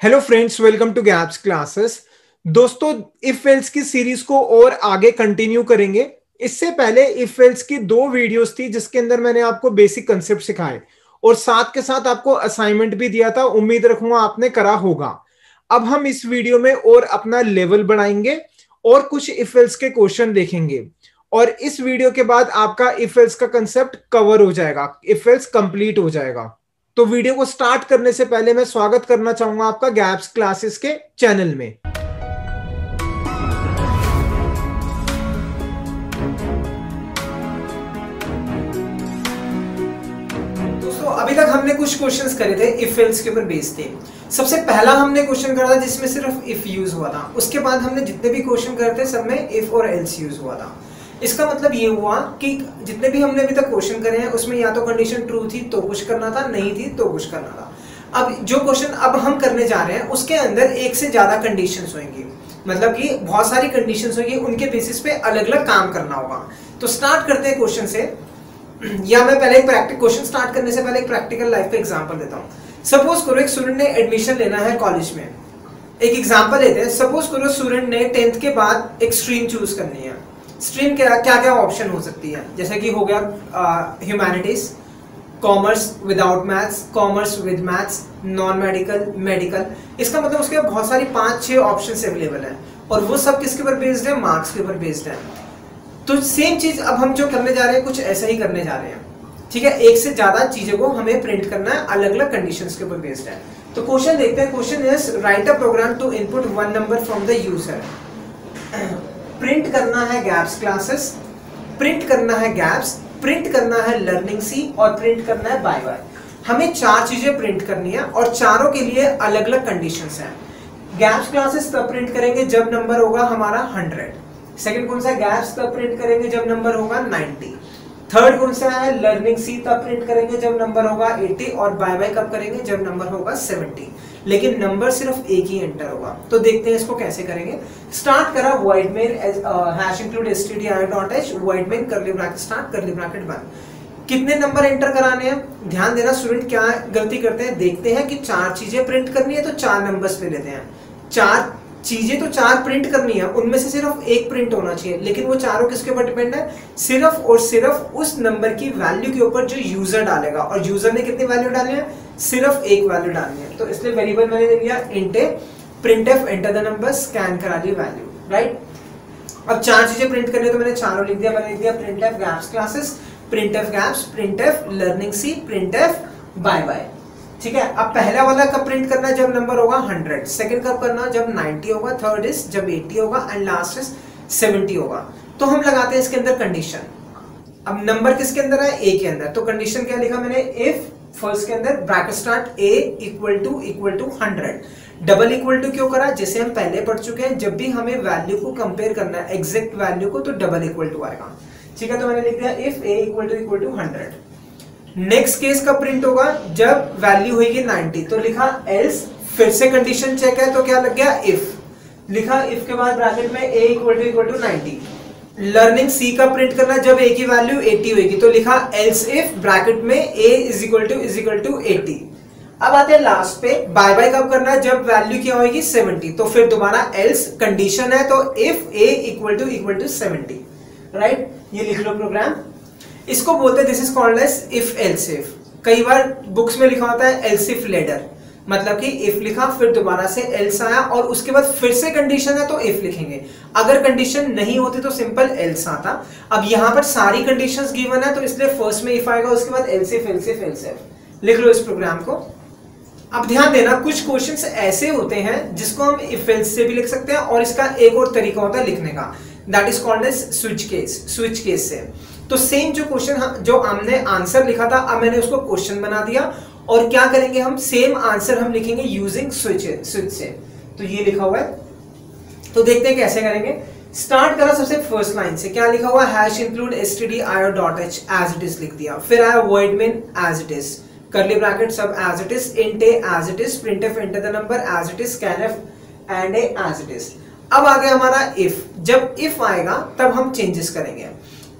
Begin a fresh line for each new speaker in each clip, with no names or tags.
Hello friends, welcome to gaps classes. दोस्तों, if else की series को और आगे कंटिन्यू करेंगे। इससे पहले इफ एल्स की दो वीडियोस थी जिसके अंदर मैंने आपको बेसिक कंसेप्ट सिखाए और साथ के साथ आपको असाइनमेंट भी दिया था। उम्मीद रखूंगा आपने करा होगा। अब हम इस वीडियो में और अपना लेवल बढ़ाएंगे और कुछ इफ एल्स के क्वेश्चन देखेंगे और इस वीडियो के बाद आपका इफ एल्स का कंसेप्ट कवर हो जाएगा, इफ एल्स कंप्लीट हो जाएगा। तो वीडियो को स्टार्ट करने से पहले मैं स्वागत करना चाहूंगा आपका गैप्स क्लासेस के चैनल में। दोस्तों, अभी तक हमने कुछ क्वेश्चंस करे थे इफ एल्स के ऊपर बेस्ड थे। सबसे पहला हमने क्वेश्चन करा था जिसमें सिर्फ इफ यूज हुआ था। उसके बाद हमने जितने भी क्वेश्चन करे थे सब में इफ और एल्स यूज हुआ था। इसका मतलब ये हुआ कि जितने भी हमने अभी तक क्वेश्चन करे हैं उसमें या तो कंडीशन ट्रू थी तो कुछ करना था, नहीं थी तो कुछ करना था। अब जो क्वेश्चन अब हम करने जा रहे हैं उसके अंदर एक से ज्यादा कंडीशंस होंगी, मतलब कि बहुत सारी कंडीशंस होंगी, उनके बेसिस पे अलग अलग काम करना होगा। तो स्टार्ट करते हैं क्वेश्चन से, या मैं पहले एक प्रैक्टिकल क्वेश्चन स्टार्ट करने से पहले एक प्रैक्टिकल लाइफ का एग्जांपल देता हूं। सपोज करो एक स्टूडेंट ने एडमिशन लेना है कॉलेज में। एक एग्जांपल लेते हैं। सपोज करो स्टूडेंट ने 10th के बाद एक स्ट्रीम चूज करनी है। स्ट्रीम क्या क्या ऑप्शन हो सकती है, जैसे कि हो गया humanities, commerce without maths, commerce with maths, non medical, medical. इसका मतलब उसके बहुत सारी 5-6 ऑप्शंस अवेलेबल हैं और वो सब किसके ऊपर बेस्ड है? मार्क्स के ऊपर बेस्ड है। तो सेम चीज अब हम जो करने जा रहे हैं कुछ ऐसा ही करने जा रहे हैं, ठीक है। एक से ज्यादा चीजों को हमें प्रिंट करना है, अलग अलग कंडीशंस के ऊपर बेस्ड है। तो क्वेश्चन देखते हैं। Question is write a program to input one number from the user. Print करना है गैप्स क्लासेस, प्रिंट करना है गैप्स, प्रिंट करना है लर्निंग सी और प्रिंट करना है बाय बाय। हमें 4 चीजें प्रिंट करनी है और चारों के लिए अलग अलग कंडीशंस हैं। गैप्स क्लासेस तब प्रिंट करेंगे जब नंबर होगा हमारा 100। सेकंड कौन सा? गैप्स तब प्रिंट करेंगे जब नंबर होगा 90। थर्ड कौन सा है? लर्निंग सी तब प्रिंट करेंगे जब नंबर होगा 80 और बाय बाय कब करेंगे? जब नंबर होगा 70। लेकिन नंबर सिर्फ एक ही एंटर होगा। तो देखते हैं इसको कैसे करेंगे। स्टार्ट करा void main hash include stdio.h void main करली ब्रैकेट स्टार्ट करली ब्रैकेट बंद। कितने नंबर एंटर कराने हैं? ध्यान देना स्टूडेंट क्या गलती करते हैं। देखते हैं कि 4 चीजें प्रिंट करनी है तो 4 नंबर्स ले लेते हैं। 4 चीजें तो 4 प्रिंट करनी है, उनमें से सिर्फ एक प्रिंट होना चाहिए, लेकिन वो चारों किसके ऊपर डिपेंड है? सिर्फ और सिर्फ उस नंबर की वैल्यू के ऊपर जो यूजर डालेगा। और यूजर ने कितनी वैल्यू डाली है? सिर्फ एक वैल्यू डालनी है। तो इसलिए वेरिएबल मैंने दे दिया int printf enter the number, scan करा दी वैल्यू, राइट। अब 4 चीजें प्रिंट करनी है तो मैंने चारों लिख दिया। मैंने लिख दिया printf gaps classes, printf gaps, printf learning c, printf bye bye, ठीक है। अब पहला वाला कब प्रिंट करना है? जब नंबर होगा 100। सेकंड कब करना? जब 90 होगा। थर्ड इज जब 80 होगा एंड लास्ट इज 70 होगा। तो हम लगाते हैं इसके अंदर कंडीशन। अब नंबर किसके अंदर है? ए के अंदर। तो कंडीशन क्या लिखा मैंने? इफ फर्स्ट के अंदर bracket start A equal to 100। Double equal to क्यों करा? जैसे हम पहले पढ़ चुके हैं, जब भी हमें वैल्यू को कंपेयर करना है एग्जैक्ट वैल्यू को तो डबल इक्वल टू आएगा, ठीक है। तो मैंने लिख दिया if A equal to 100। Next case कब प्रिंट होगा? जब वैल्यू होगी 90। तो लिखा एल्स, फिर से कंडीशन चेक है तो क्या लग गया? इफ लिखा। इफ के बाद ब्रैकेट में a इक्वल टू 90। लर्निंग सी का प्रिंट करना जब a की वैल्यू 80 होगी तो लिखा एल्स इफ ब्रैकेट में a इज इक्वल टू 80। अब आते हैं लास्ट पे। बाय बाय कब करना है? जब वैल्यू क्या होगी? 70। तो फिर दोबारा एल्स कंडीशन है तो if a equal to 70, right. ये लिख लो प्रोग्राम। इसको बोलते हैं this is called as if else if. कई बार बुक्स में लिखा होता है एल्स इफ लेटर, मतलब कि इफ लिखा फिर दोबारा से एल्स आया और उसके बाद फिर से कंडीशन है तो इफ लिखेंगे। अगर कंडीशन नहीं होती तो सिंपल एल्स आता। अब यहाँ पर सारी कंडीशंस गिवन है तो इसलिए फर्स्ट में इफ आएगा, उसके बाद else if else if else if. लिख लो इस प्रोग्राम को। अब ध्यान देना कुछ क्वेश्चंस ऐसे होते हैं जिसको हम इफ एल्स से भी लिख सकते हैं और इसका एक और तरीका होता है लिखने का, that is called as switch case. Switch case से तो सेम जो क्वेश्चन जो हमने आंसर लिखा था अब मैंने उसको क्वेश्चन बना दिया और क्या करेंगे हम? सेम आंसर हम लिखेंगे यूजिंग स्विच से। तो ये लिखा हुआ है, तो देखते हैं कैसे करेंगे। स्टार्ट करा सबसे फर्स्ट लाइन से। क्या लिखा हुआ? Hash include stdio.h as it is लिख दिया। फिर आया void main as it is, curly bracket सब as it is, int a as it is, printf enter the number as it is, scanf and a as it is. अब आ गया हमारा if. जब इफ आएगा तब हम चेंजेस करेंगे।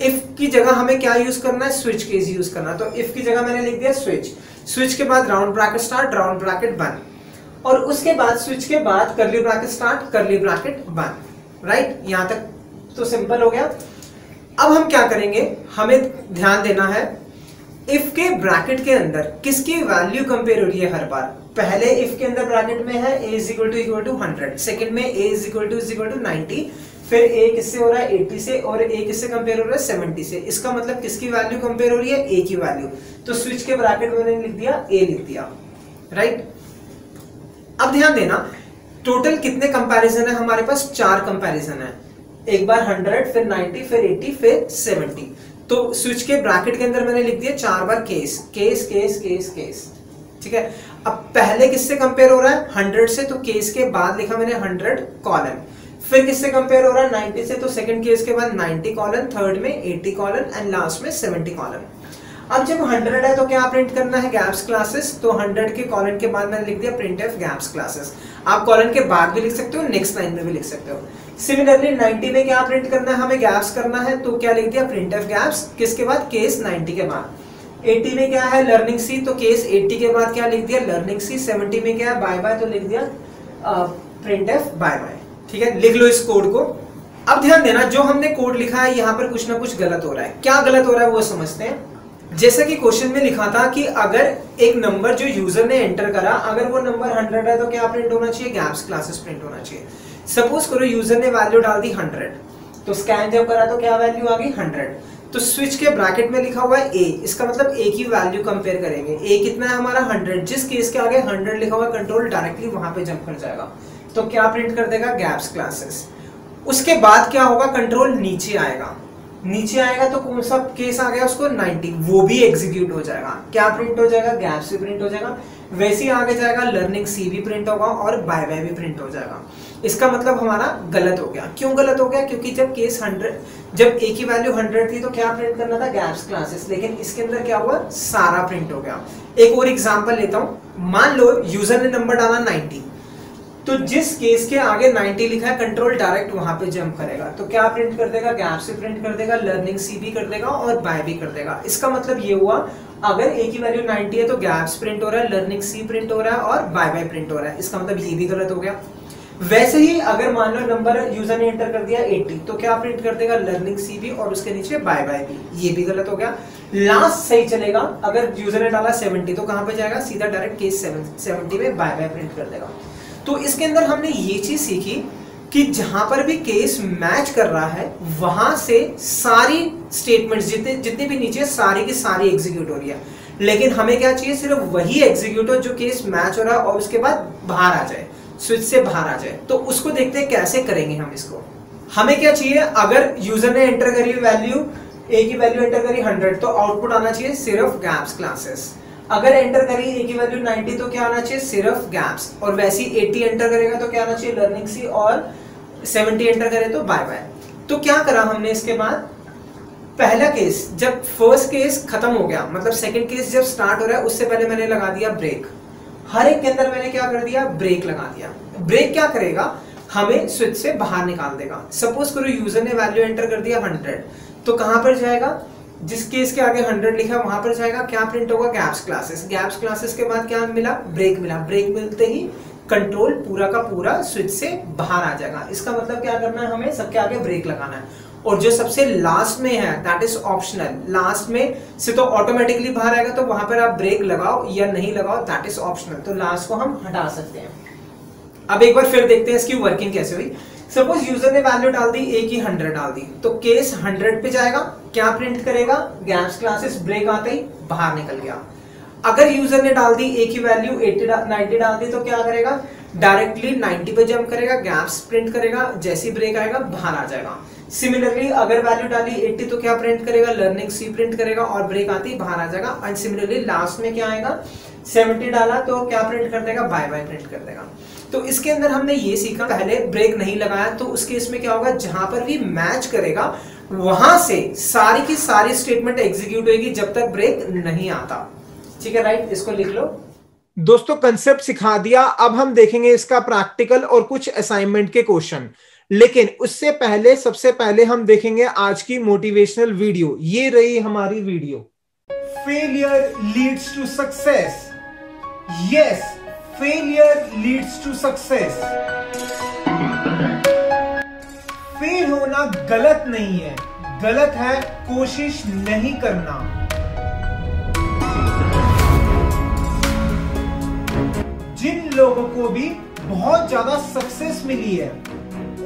इफ की जगह हमें क्या यूज करना है? स्विच केस यूज करना। तो इफ की जगह मैंने लिख दिया स्विच। स्विच के बाद round bracket start, round bracket बंद। और उसके बाद स्विच के बाद curly bracket start, curly bracket बंद। राइट, यहां तक तो सिंपल हो गया। अब हम क्या करेंगे, हमें ध्यान देना है इफ के ब्रैकेट के अंदर किसकी वैल्यू कंपेयर हो रही है हर बार। पहले इफ के अंदर ब्रैकेट में है a is equal to 100, second में a इज इक्वल टू 90, फिर a किससे हो रहा है 80 से, और a किससे कंपेयर हो रहा है 70 से। इसका मतलब किसकी वैल्यू कंपेयर हो रही है, a की वैल्यू। तो स्विच के ब्रैकेट में मैंने लिख दिया a लिख दिया। राइट, अब ध्यान देना टोटल कितने कंपैरिजन है हमारे पास, 4 कंपैरिजन है। एक बार 100, फिर 90, फिर 80, फिर 70। तो स्विच के ब्रैकेट के अंदर मैंने लिख दिया 4 बार case case case case case. ठीक है, अब पहले किससे कंपेयर हो रहा है 100 से, तो केस के बाद लिखा मैंने 100 कॉलन। फिर किससे कंपेयर हो रहा है 90 से, तो सेकंड केस के बाद 90 कॉलन, थर्ड में 80 कॉलन एंड लास्ट में 70 कॉलन। अब जब 100 है तो क्या प्रिंट करना है, गैप्स क्लासेस। तो 100 के कॉलन के बाद मैंने लिख दिया printf गैप्स क्लासेस। आप कॉलन के बाद भी लिख सकते हो, नेक्स्ट लाइन में भी लिख सकते हो। सिमिलरली 90 में क्या प्रिंट करना है, हमें गैप्स करना है, तो क्या लिख दिया printf गैप्स, किसके बाद, केस 90 के बाद। 80 में क्या है, लर्निंग सी, तो केस 80 के बाद क्या लिख दिया, लर्निंग सी। 70 में क्या है, बाय बाय, तो लिख दिया printf बाय बाय। ठीक है, लिख लो इस कोड को। अब ध्यान देना जो हमने कोड लिखा है यहाँ पर कुछ ना कुछ गलत हो रहा है। क्या गलत हो रहा है वो समझते हैं। जैसा कि क्वेश्चन में लिखा था कि अगर एक नंबर जो यूजर ने एंटर करा, अगर वो नंबर 100 है तो क्या प्रिंट होना चाहिए, गैप्स क्लासेस प्रिंट होना चाहिए। सपोज करो यूजर ने वैल्यू डाल दी 100, तो स्कैन जब करा तो क्या वैल्यू आ गई 100। तो स्विच के ब्रैकेट में लिखा हुआ है a, इसका मतलब a की वैल्यू कंपेयर करेंगे। a कितना है हमारा 100, जिस केस के आगे 100 लिखा हुआ है कंट्रोल डायरेक्टली वहां पे जंप कर जाएगा, तो क्या प्रिंट कर देगा, गैप्स क्लासेस। उसके बाद क्या होगा, कंट्रोल नीचे आएगा, नीचे आएगा तो कौन सा केस आ गया उसको 90, वो भी एग्जीक्यूट हो जाएगा। क्या प्रिंट हो जाएगा, गैप्स भी प्रिंट हो जाएगा। वैसे ही आगे जाएगा, लर्निंग सी भी प्रिंट होगा और बाय बाय भी प्रिंट हो जाएगा। इसका मतलब हमारा गलत हो गया। क्यों गलत हो गया, क्योंकि जब केस 100, जब a की वैल्यू 100 थी तो क्या प्रिंट करना था, गैप्स क्लासेस, लेकिन इसके अंदर क्या हुआ, सारा प्रिंट हो गया। एक और एग्जांपल लेता हूं, मान लो यूजर ने नंबर डाला 90, तो जिस केस के आगे 90 लिखा है कंट्रोल डायरेक्ट वहां पे जंप करेगा, तो क्या प्रिंट कर देगा, गैप से प्रिंट कर देगा, लर्निंग सी भी कर देगा और बाय भी कर देगा। इसका मतलब ये हुआ अगर a की वैल्यू 90 है तो गैप्स प्रिंट हो रहा है, लर्निंग सी प्रिंट हो रहा है और बाय बाय प्रिंट हो रहा है। इसका मतलब ये भी गलत हो गया। वैसे ही अगर मान लो नंबर यूजर ने एंटर कर दिया 80, तो क्या प्रिंट कर देगा, लर्निंग सी भी और उसके नीचे बाय बाय भी, ये भी गलत हो गया। लास्ट सही चलेगा, अगर यूजर ने डाला 70 तो कहां पे जाएगा, सीधा डायरेक्ट केस 70 में बाय बाय प्रिंट कर देगा। तो इसके अंदर हमने ये चीज सीखी कि जहां पर भी केस मैच कर रहा है वहां से सारी स्टेटमेंट्स जितने भी नीचे सारी की सारी एग्जीक्यूट हो रही है, लेकिन हमें क्या चाहिए, सिर्फ वही एग्जीक्यूट हो जो केस मैच हो रहा है और उसके बाद बाहर आ जाए, स्विच से बाहर आ जाए। तो उसको देखते हैं कैसे करेंगे हम इसको। हमें क्या चाहिए, अगर यूजर ने एंटर करी वैल्यू, a की वैल्यू एंटर करी 100, तो आउटपुट आना चाहिए सिर्फ गैप्स क्लासेस। अगर एंटर करी a की वैल्यू 90 तो क्या आना चाहिए, सिर्फ गैप्स। और वैसे ही 80 एंटर करेगा तो क्या आना चाहिए, लर्निंग सी, और 70 एंटर करे तो बाय बाय। तो क्या करा हमने इसके बाद, पहला केस जब फर्स्ट केस खत्म हो गया, मतलब सेकंड केस जब स्टार्ट हो रहा है उससे पहले मैंने लगा दिया ब्रेक। हर एक के अंदर मैंने क्या कर दिया, ब्रेक लगा दिया। ब्रेक क्या करेगा, हमें स्विच से बाहर निकाल देगा। सपोज करो यूजर ने वैल्यू एंटर कर दिया 100, तो कहां पर जाएगा, जिस केस के आगे 100 लिखा है वहां पर जाएगा। क्या प्रिंट होगा, गैप्स क्लासेस। गैप्स क्लासेस के बाद क्या मिला, ब्रेक मिला। ब्रेक मिलते ही कंट्रोल पूरा का पूरा स्विच से बाहर आ जाएगा। इसका मतलब क्या करना है, हमें सबके आगे ब्रेक लगाना है। और जो सबसे लास्ट में है दैट इज ऑप्शनल, लास्ट में से तो ऑटोमेटिकली बाहर आएगा, तो वहां पर आप ब्रेक लगाओ या नहीं लगाओ दैट इज ऑप्शनल। तो लास्ट को हम हटा सकते हैं। अब एक बार फिर देखते हैं इसकी वर्किंग कैसे हुई। सपोज यूजर ने वैल्यू डाल दी a की 100 डाल दी, तो केस 100 पे जाएगा, क्या प्रिंट करेगा, गैप्स क्लासेस, ब्रेक आते ही बाहर निकल गया। अगर यूजर ने डाल दी a की वैल्यू 90 डाल दी, तो क्या करेगा, डायरेक्टली 90 पे जंप करेगा, गैप्स प्रिंट करेगा, जैसी ब्रेक आएगा बाहर आ जाएगा। सिमिलरली अगर वैल्यू डाली 80 तो क्या प्रिंट करेगा, लर्निंग सी प्रिंट करेगा और ब्रेक आती ही बाहर आ जाएगा। एंड सिमिलरली लास्ट में क्या आएगा, 70 डाला तो क्या प्रिंट कर देगा, बाय बाय प्रिंट कर देगा। तो इसके अंदर हमने ये सीखा, पहले ब्रेक नहीं लगाया तो उस केस में क्या होगा, जहां पर भी मैच करेगा वहां से सारी की सारी स्टेटमेंट एग्जीक्यूट होगी जब तक ब्रेक नहीं आता। ठीक है, राइट, इसको लिख लो। दोस्तों कंसेप्ट सिखा दिया, अब हम देखेंगे इसका प्रैक्टिकल और कुछ असाइनमेंट के क्वेश्चन। लेकिन उससे पहले सबसे पहले हम देखेंगे आज की मोटिवेशनल वीडियो। ये रही हमारी video, failure leads to success. Yes, failure leads to success. Fail होना गलत नहीं है, गलत है कोशिश नहीं करना। जिन लोगों को भी बहुत ज्यादा सक्सेस मिली है,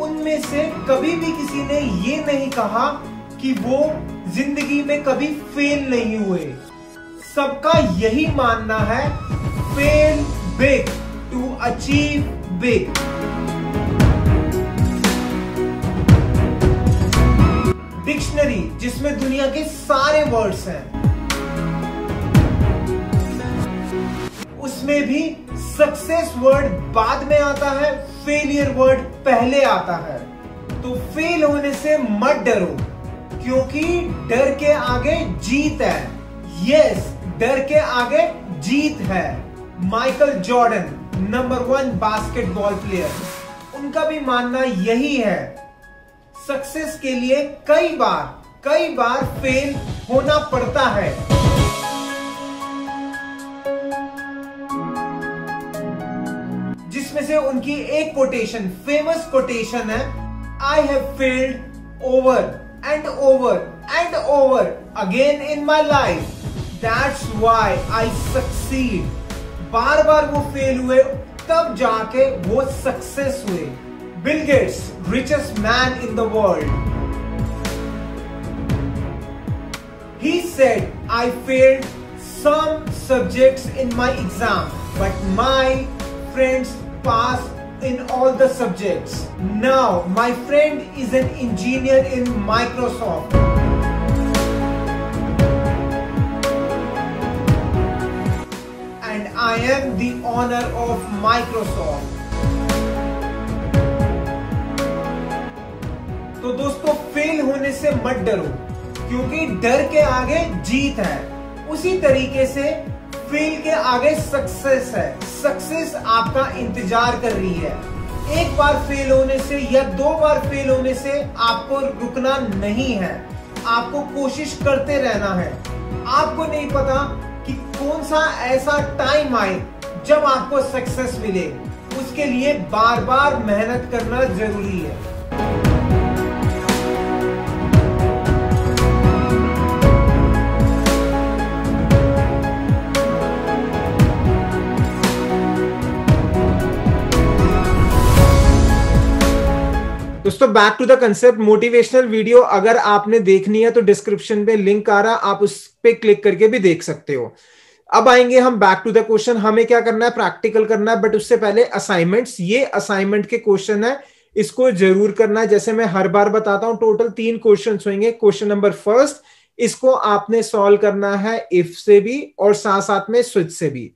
उनमें से कभी भी किसी ने ये नहीं कहा कि वो जिंदगी में कभी फेल नहीं हुए। सबका यही मानना है, fail big to achieve big. Dictionary जिसमें दुनिया के सारे वर्ड्स हैं, उसमें भी सक्सेस वर्ड बाद में आता है, फेलियर वर्ड पहले आता है। तो फेल होने से मत डरो, क्योंकि डर के आगे जीत है। यस, डर के आगे जीत है। Michael Jordan, number 1 basketball player, उनका भी मानना यही है, सक्सेस के लिए कई बार फेल होना पड़ता है। जिसमें से उनकी एक कोटेशन, फेमस कोटेशन है, I have failed over and over again in my life, that's why I succeed। बार बार वो फेल हुए, तब जाके वो सक्सेस हुए। Bill Gates, richest man in the world, he said, I failed some subjects in my exam, but my friends passed in all the subjects. Now my friend is an engineer in Microsoft, and I am the owner of Microsoft। तो दोस्तों, fail होने से मत डरो, क्योंकि डर के आगे जीत है। उसी तरीके से फेल के आगे सक्सेस है। सक्सेस आपका इंतजार कर रही है। एक बार फेल होने से या 2 बार फेल होने से आपको रुकना नहीं है, आपको कोशिश करते रहना है। आपको नहीं पता कि कौन सा ऐसा टाइम आए जब आपको सक्सेस मिले, उसके लिए बार बार मेहनत करना जरूरी है। दोस्तों, back to the concept, motivational video अगर आपने देखनी है तो डिस्क्रिप्शन में लिंक आ रहा, आप उस पे क्लिक करके भी देख सकते हो। अब आएंगे हम बैक टू द क्वेश्चन। हमें क्या करना है, प्रैक्टिकल करना है, बट उससे पहले असाइनमेंट्स। ये असाइनमेंट के क्वेश्चन है, इसको जरूर करना है। जैसे मैं हर बार बताता हूं, टोटल 3 क्वेश्चन होंगे। क्वेश्चन नंबर 1, इसको आपने सॉल्व करना है इफ से भी और साथ साथ में स्विच से भी।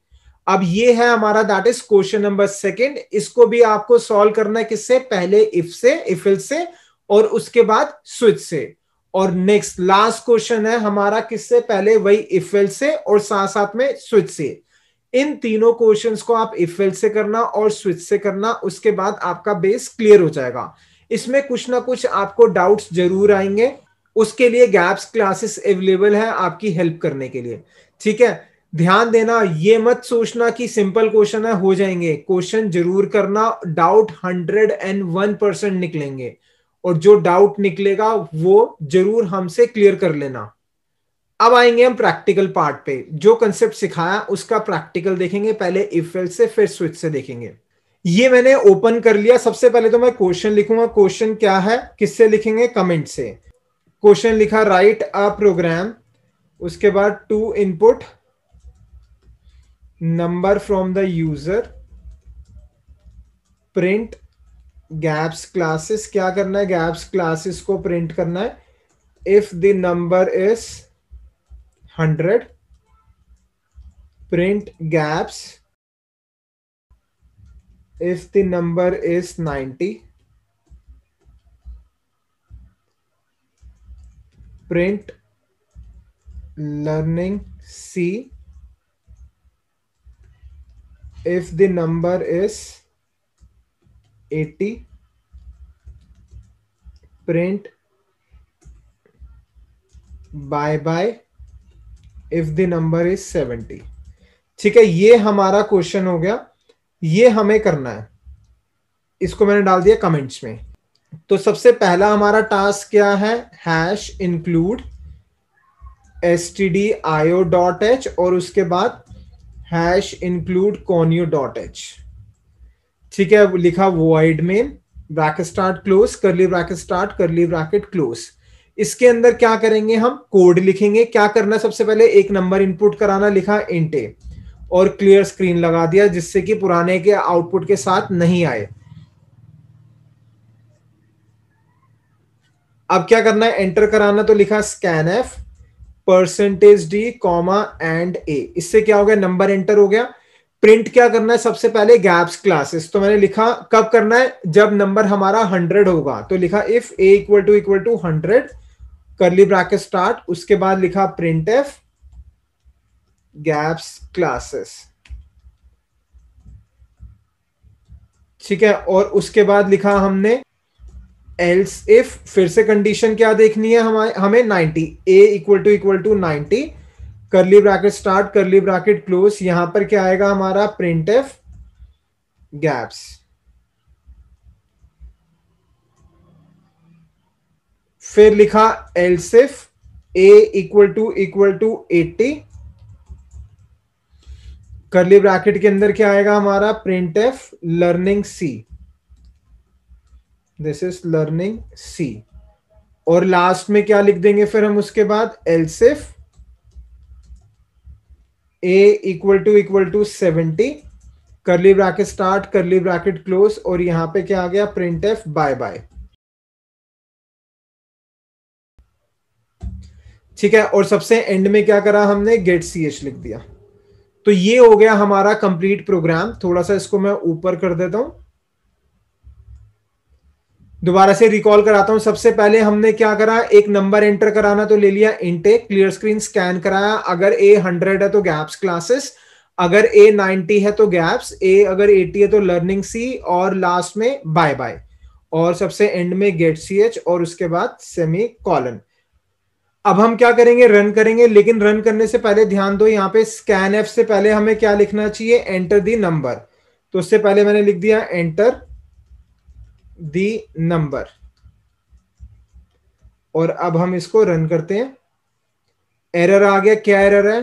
अब ये है हमारा, दैट इज क्वेश्चन नंबर 2। इसको भी आपको सॉल्व करना है किससे, पहले इफ से, इफ एल्स से, और उसके बाद स्विच से। और नेक्स्ट लास्ट क्वेश्चन है हमारा किससे, पहले वही इफ एल्स से और साथ साथ में स्विच से। इन तीनों क्वेश्चंस को आप इफ एल्स से करना और स्विच से करना, उसके बाद आपका बेस क्लियर हो जाएगा। इसमें कुछ ना कुछ आपको डाउट्स जरूर आएंगे, उसके लिए गैप्स क्लासेस अवेलेबल है आपकी हेल्प करने के लिए। ठीक है, ध्यान देना, ये मत सोचना कि सिंपल क्वेश्चन है हो जाएंगे। क्वेश्चन जरूर करना, डाउट 101% निकलेंगे, और जो डाउट निकलेगा वो जरूर हमसे क्लियर कर लेना। अब आएंगे हम प्रैक्टिकल पार्ट पे। जो कंसेप्ट सिखाया उसका प्रैक्टिकल देखेंगे, पहले इफ एल्स से फिर स्विच से देखेंगे। ये मैंने ओपन कर लिया। सबसे पहले तो मैं क्वेश्चन लिखूंगा। क्वेश्चन क्या है, किससे लिखेंगे, कमेंट से। क्वेश्चन लिखा, राइट अ प्रोग्राम, उसके बाद to input number from the user, print gaps classes. क्या करना है, गैप्स क्लासेस को प्रिंट करना है। If the number is 100, print gaps if the number is 90, print learning C if the number is 80, print bye bye if the number is 70। ठीक है, ये हमारा क्वेश्चन हो गया।
ये हमें करना है, इसको मैंने डाल दिया कमेंट्स में। तो सबसे पहला हमारा टास्क क्या है, हैश इंक्लूड stdio.h और उसके बाद हैश इंक्लूड conio.h। ठीक है, लिखा void main bracket start close करली bracket start curly bracket close. इसके अंदर क्या करेंगे, हम कोड लिखेंगे। क्या करना, सबसे पहले एक नंबर इनपुट कराना, लिखा int a और क्लियर स्क्रीन लगा दिया जिससे कि पुराने के आउटपुट के साथ नहीं आए। अब क्या करना है, एंटर कराना, तो लिखा scanf %d comma and a। इससे क्या हो गया, नंबर एंटर हो गया। प्रिंट क्या करना है, सबसे पहले गैप्स क्लासेस, तो मैंने लिखा कब करना है, जब नंबर हमारा 100 होगा, तो लिखा इफ a इक्वल टू 100 करली ब्रैकेट स्टार्ट, उसके बाद लिखा प्रिंट एफ गैप्स क्लासेस। ठीक है, और उसके बाद लिखा हमने एल्स इफ, फिर से कंडीशन क्या देखनी है हमें 90, a equal to 90 curly bracket start curly bracket close. यहां पर क्या आएगा हमारा, प्रिंट एफ गैप्स। फिर लिखा else if a equal to 80 curly bracket के अंदर क्या आएगा हमारा, print F learning C, this is learning C. और लास्ट में क्या लिख देंगे फिर हम उसके बाद, else if a equal to 70 curly bracket start curly bracket close, और यहां पे क्या आ गया, प्रिंट एफ बाय बाय। ठीक है, और सबसे एंड में क्या करा हमने, गेट ch लिख दिया। तो ये हो गया हमारा कंप्लीट प्रोग्राम। थोड़ा सा इसको मैं ऊपर कर देता हूं, दोबारा से रिकॉल कराता हूं। सबसे पहले हमने क्या करा, एक नंबर एंटर कराना, तो ले लिया इंटेक, क्लियर स्क्रीन स्कैन कराया, अगर a 100 है तो गैप्स क्लासेस, अगर a 90 है तो गैप्स, a अगर 80 है तो लर्निंग सी, और लास्ट में बाय बाय, और सबसे एंड में गेट ch, और उसके बाद सेमी कॉलन। अब हम क्या करेंगे, रन करेंगे, लेकिन रन करने से पहले ध्यान दो, यहां पे स्कैन एफ से पहले हमें क्या लिखना चाहिए, एंटर दी नंबर। तो उससे पहले मैंने लिख दिया एंटर दी नंबर, और अब हम इसको रन करते हैं। एरर आ गया, क्या एरर है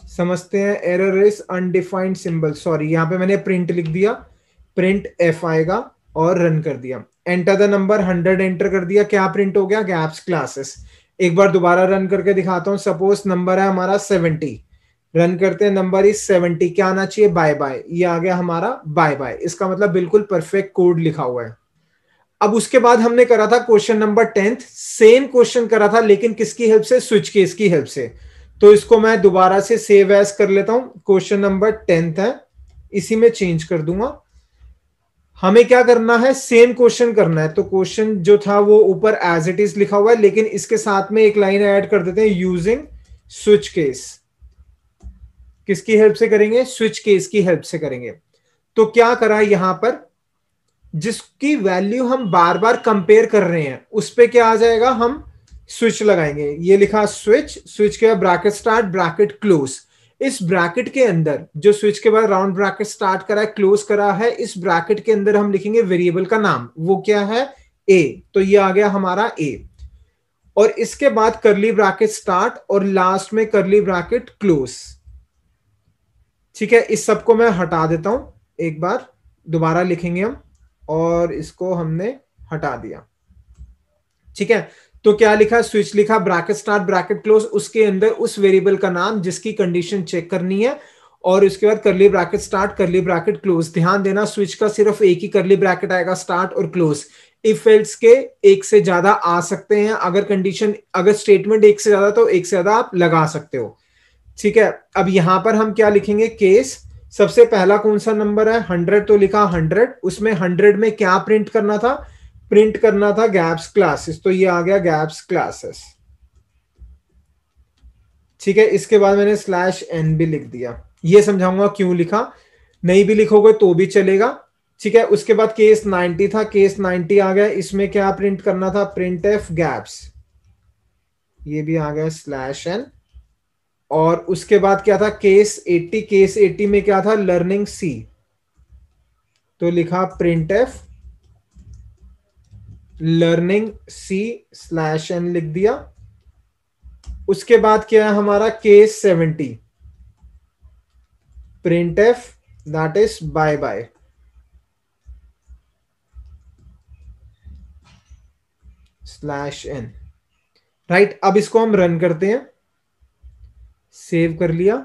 समझते हैं। Error is undefined symbol, sorry, यहां पे मैंने प्रिंट लिख दिया, प्रिंट एफ आएगा, और रन कर दिया। एंटर द नंबर 100 एंटर कर दिया, क्या प्रिंट हो गया, गैप्स क्लासेस। एक बार दोबारा रन करके दिखाता हूं। सपोज नंबर है हमारा 70, रन करते हैं, नंबर इज 70, क्या आना चाहिए, बाय बाय, ये आ गया हमारा बाय बाय। इसका मतलब बिल्कुल परफेक्ट कोड लिखा हुआ है। अब उसके बाद हमने करा था क्वेश्चन नंबर 10, सेम क्वेश्चन करा था लेकिन किसकी हेल्प से, स्विच केस की हेल्प से। तो इसको मैं दोबारा से सेव एज कर लेता हूं। क्वेश्चन नंबर 10 है, इसी में चेंज कर दूंगा। हमें क्या करना है, सेम क्वेश्चन करना है। तो क्वेश्चन जो था वो ऊपर एज इट इज लिखा हुआ है, लेकिन इसके साथ में एक लाइन ऐड कर देते हैं, यूजिंग स्विच केस। किसकी हेल्प से करेंगे, स्विच केस की हेल्प से करेंगे। तो क्या करा यहां पर, जिसकी वैल्यू हम बार बार कंपेयर कर रहे हैं उस पे क्या आ जाएगा, हम स्विच लगाएंगे। ये लिखा स्विच, स्विच के बाद ब्रैकेट स्टार्ट ब्रैकेट क्लोज। इस ब्रैकेट के अंदर जो स्विच के बाद राउंड ब्रैकेट स्टार्ट करा है क्लोज करा है, इस ब्रैकेट के अंदर हम लिखेंगे वेरिएबल का नाम, वो क्या है, a। तो ये आ गया हमारा a, और इसके बाद करली ब्रैकेट स्टार्ट और लास्ट में करली ब्रैकेट क्लोज। ठीक है, इस सबको मैं हटा देता हूं, एक बार दोबारा लिखेंगे हम, और इसको हमने हटा दिया। ठीक है, तो क्या लिखा, स्विच लिखा, ब्रैकेट स्टार्ट ब्रैकेट क्लोज, उसके अंदर उस वेरिएबल का नाम जिसकी कंडीशन चेक करनी है, और उसके बाद करली bracket start curly bracket close. ध्यान देना, स्विच का सिर्फ एक ही करली ब्रैकेट आएगा, स्टार्ट और क्लोज। इफ एल्स के एक से ज्यादा आ सकते हैं, अगर कंडीशन, अगर स्टेटमेंट एक से ज्यादा तो एक से ज्यादा आप लगा सकते हो। ठीक है, अब यहां पर हम क्या लिखेंगे, केस। सबसे पहला कौन सा नंबर है, 100, तो लिखा 100, उसमें 100 में क्या प्रिंट करना था, प्रिंट करना था गैप्स क्लासेस, तो ये आ गया गैप्स क्लासेस। ठीक है, इसके बाद मैंने /n भी लिख दिया, ये समझाऊंगा क्यों लिखा, नहीं भी लिखोगे तो भी चलेगा। ठीक है, उसके बाद केस 90 था, केस 90 आ गया, इसमें क्या प्रिंट करना था, प्रिंट एफ गैप्स, ये भी आ गया /n। और उसके बाद क्या था, केस 80, केस 80 में क्या था, लर्निंग सी, तो लिखा print F learning C slash N लिख दिया। उसके बाद क्या है हमारा case 70, print F that is bye bye slash N. Right, अब इसको हम रन करते हैं। सेव कर लिया,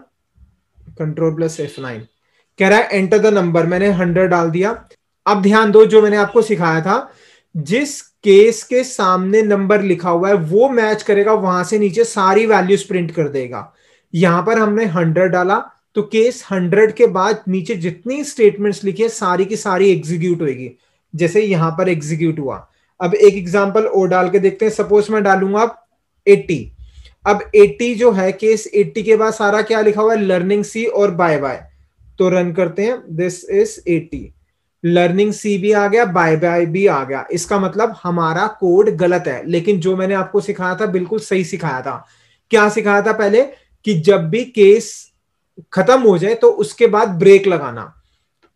कंट्रोल प्लस F9। कह रहा है एंटर द नंबर, मैंने 100 डाल दिया। अब ध्यान दो, जो मैंने आपको सिखाया था, जिस केस के सामने नंबर लिखा हुआ है वो मैच करेगा, वहां से नीचे सारी वैल्यूज प्रिंट कर देगा। यहां पर हमने 100 डाला, तो केस 100 के बाद नीचे जितनी स्टेटमेंट्स लिखी है सारी की सारी एग्जीक्यूट होगी, जैसे यहां पर एग्जीक्यूट हुआ। अब एक एग्जांपल और डाल के देखते हैं। सपोज मैं डालूंगा अब 80। अब 80 जो है, केस 80 के बाद सारा क्या लिखा हुआ है, लर्निंग सी और बाय बाय। तो रन करते हैं, दिस इज 80, लर्निंग सी भी आ गया, बाय बाय भी आ गया। इसका मतलब हमारा कोड गलत है, लेकिन जो मैंने आपको सिखाया था बिल्कुल सही सिखाया था। क्या सिखाया था पहले, कि जब भी केस खत्म हो जाए तो उसके बाद ब्रेक लगाना।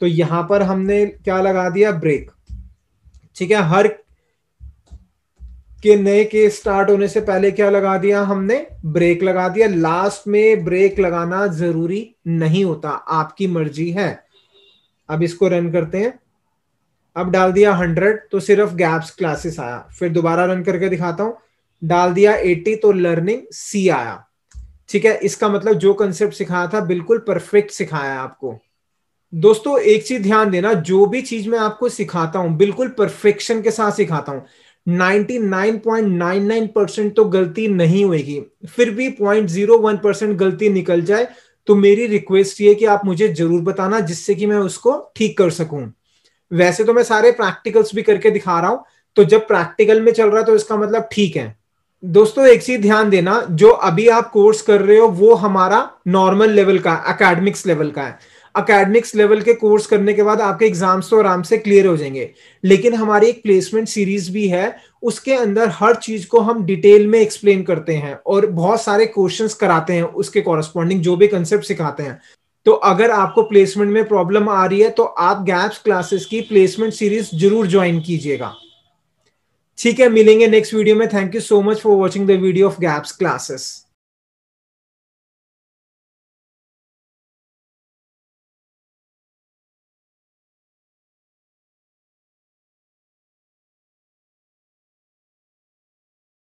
तो यहां पर हमने क्या लगा दिया, ब्रेक। ठीक है, हर के नए केस स्टार्ट होने से पहले क्या लगा दिया हमने, ब्रेक लगा दिया। लास्ट में ब्रेक लगाना जरूरी नहीं होता, आपकी मर्जी है। अब इसको रन करते हैं। अब डाल दिया 100 तो सिर्फ गैप्स क्लासेस आया। फिर दोबारा रन करके दिखाता हूं, डाल दिया 80 तो लर्निंग सी आया। ठीक है, इसका मतलब जो कंसेप्ट सिखाया था बिल्कुल परफेक्ट सिखाया आपको। दोस्तों एक चीज ध्यान देना, जो भी चीज मैं आपको सिखाता हूं बिल्कुल परफेक्शन के साथ सिखाता हूं। 99.99% तो गलती नहीं होगी, फिर भी 0.01% गलती निकल जाए तो मेरी रिक्वेस्ट ये कि आप मुझे जरूर बताना, जिससे कि मैं उसको ठीक कर सकूं। वैसे तो मैं सारे प्रैक्टिकल्स भी करके दिखा रहा हूं, तो जब प्रैक्टिकल में चल रहा है तो इसका मतलब ठीक है। दोस्तों एक चीज ध्यान देना, जो अभी आप कोर्स कर रहे हो वो हमारा नॉर्मल लेवल का, एकेडमिक्स लेवल का है। एकेडमिक्स लेवल के कोर्स करने के बाद आपके एग्जाम्स तो आराम से क्लियर हो जाएंगे, लेकिन हमारी एक प्लेसमेंट सीरीज भी है, उसके अंदर हर चीज को हम डिटेल में एक्सप्लेन करते हैं और बहुत सारे क्वेश्चंस कराते हैं उसके कॉरस्पॉन्डिंग, जो भी कंसेप्ट सिखाते हैं। तो अगर आपको प्लेसमेंट में प्रॉब्लम आ रही है तो आप गैप्स क्लासेस की प्लेसमेंट सीरीज जरूर ज्वाइन कीजिएगा। ठीक है, मिलेंगे नेक्स्ट वीडियो में। Thank you so much for watching the video of gaps classes.